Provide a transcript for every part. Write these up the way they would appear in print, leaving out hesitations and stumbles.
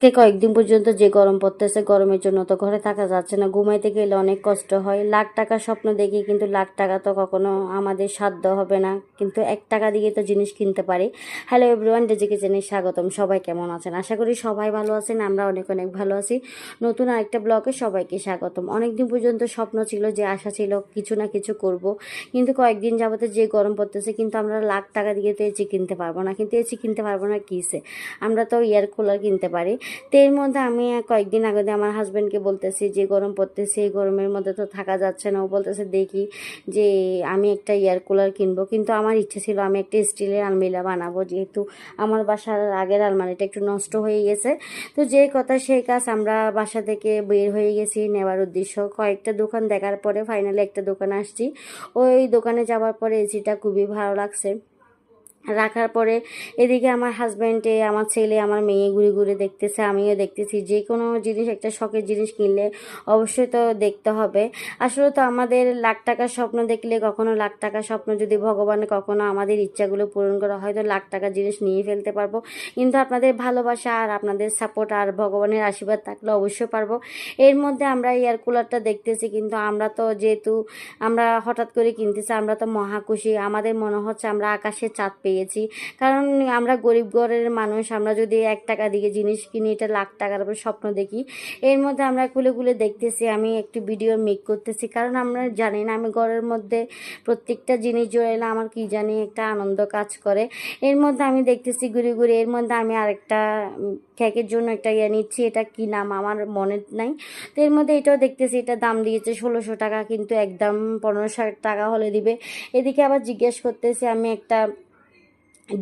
কয়েকদিন পর্যন্ত যে গরম পড়তেছে, গরমের জন্য তো ঘরে থাকা যাচ্ছে না, ঘুমাইতে গেলে অনেক কষ্ট হয়। লাখ টাকার স্বপ্ন দেখি, কিন্তু লাখ টাকা তো কখনো আমাদের সাধ্য হবে না, কিন্তু 1 টাকা দিয়ে তো জিনিস কিনতে পারি। হ্যালো এভরিওয়ান, ডিজি কিচেনে স্বাগতম। সবাই কেমন আছেন? আশা করি সবাই ভালো আছেন, আমরা অনেক অনেক ভালো আছি। নতুন আরেকটা ব্লগে সবাইকে স্বাগতম। অনেকদিন পর্যন্ত স্বপ্ন ছিল, যে আশা ছিল কিছু না কিছু করব, কিন্তু কয়েকদিন যাবতে যে গরম পড়তেছে, কিন্তু আমরা লাখ টাকা দিয়ে তো এসি কিনতে পারবো না। কিন্তু এসি কিনতে পারবো না কিসে, আমরা তো এয়ার কুলার কিনতে পারি। তো এর মধ্যে আমি কয়েকদিন আগে আমার হাজব্যান্ডকে বলতেছি যে গরম পড়তেছে, এই গরমের মধ্যে তো থাকা যাচ্ছে না। ও বলতেছে দেখি যে আমি একটা এয়ার কুলার কিনবো, কিন্তু আমার ইচ্ছে ছিল আমি একটা স্টিলের আলমিরা বানাবো, যেহেতু আমার বাসার আগের আলমারিটা একটু নষ্ট হয়ে গেছে। তো যে কথা সেই কাজ, আমরা বাসা থেকে বের হয়ে গেছি নেওয়ার উদ্দেশ্য। কয়েকটা দোকান দেখার পরে ফাইনালি একটা দোকানে আসছি। ওই দোকানে যাওয়ার পরে এসিটা খুবই ভালো লাগছে। রাখার পরে এদিকে আমার হাজব্যান্ডে, আমার ছেলে, আমার মেয়ে ঘুরে ঘুরে দেখতেছে, আমিও দেখতেছি। যে কোনো জিনিস, একটা শখের জিনিস কিনলে অবশ্যই তো দেখতে হবে। আসলে তো আমাদের লাখ টাকার স্বপ্ন দেখলে, কখনো লাখ টাকার স্বপ্ন যদি ভগবান কখনো আমাদের ইচ্ছাগুলো পূরণ করা, হয়তো লাখ টাকার জিনিস নিয়ে ফেলতে পারবো। কিন্তু আপনাদের ভালোবাসা আর আপনাদের সাপোর্ট আর ভগবানের আশীর্বাদ থাকলে অবশ্যই পারবো। এর মধ্যে আমরা এয়ার কুলারটা দেখতেছি, কিন্তু আমরা তো যেহেতু আমরা হঠাৎ করে কিনতেছি, আমরা তো মহা খুশি। আমাদের মনে হচ্ছে আমরা আকাশে চাঁদ পেয়েছি। কারণ আমরা গরিব ঘরের মানুষ, আমরা যদি 1 টাকা দিয়ে জিনিস কিনি, এটা লাখ টাকার উপর স্বপ্ন দেখি। এর মধ্যে আমরা খুলে খুলে দেখতেছি, আমি একটু ভিডিও মেক করতেছি, কারণ আমরা জানি না, আমি ঘরের মধ্যে প্রত্যেকটা জিনিস জড়াইলে আমার কি জানি একটা আনন্দ কাজ করে। এর মধ্যে আমি দেখতেছি ঘুরে ঘুরে, এর মধ্যে আমি আরেকটা কেকের জন্য একটা ইয়ে নিচ্ছি, এটা কি নাম আমার মনে নাই। তো এর মধ্যে এটাও দেখতেছি, এটা দাম দিয়েছে 1600 টাকা, কিন্তু একদম 1500 টাকা হলে দিবে। এদিকে আবার জিজ্ঞেস করতেছি, আমি একটা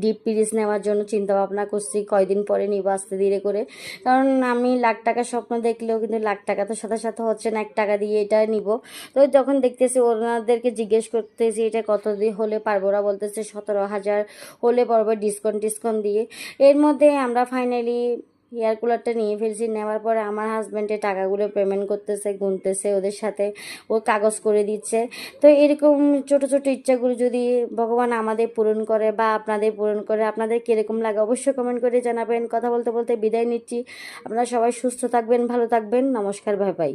ডিপ ফ্রিজ নেওয়ার জন্য চিন্তা ভাবনা করছি, কয়দিন পরে নিব আস্তে ধীরে করে। কারণ আমি লাখ টাকার স্বপ্ন দেখলেও কিন্তু লাখ টাকা তো সাথে সাথে হচ্ছে না, 1 টাকা দিয়ে এটা নিব। তো যখন দেখতেছি, ওনাদেরকে জিজ্ঞেস করতেছি এটা কত দিয়ে হলে পারবো, ওরা বলতেছে 17,000 হলে পারবো ডিসকাউন্ট দিয়ে। এর মধ্যে আমরা ফাইনালি এয়ার কুলারটা নিয়ে ফেলছি। নেওয়ার পরে আমার হাজব্যান্ডের টাকাগুলো পেমেন্ট করতেছে, গুনতেছে, ওদের সাথে ও কাগজ করে দিচ্ছে। তো এরকম ছোট ছোট ইচ্ছাগুলো যদি ভগবান আমাদের পূরণ করে বা আপনাদের পূরণ করে, আপনাদের কীরকম লাগে অবশ্যই কমেন্ট করে জানাবেন। কথা বলতে বলতে বিদায় নিচ্ছি। আপনারা সবাই সুস্থ থাকবেন, ভালো থাকবেন। নমস্কার, বাই বাই।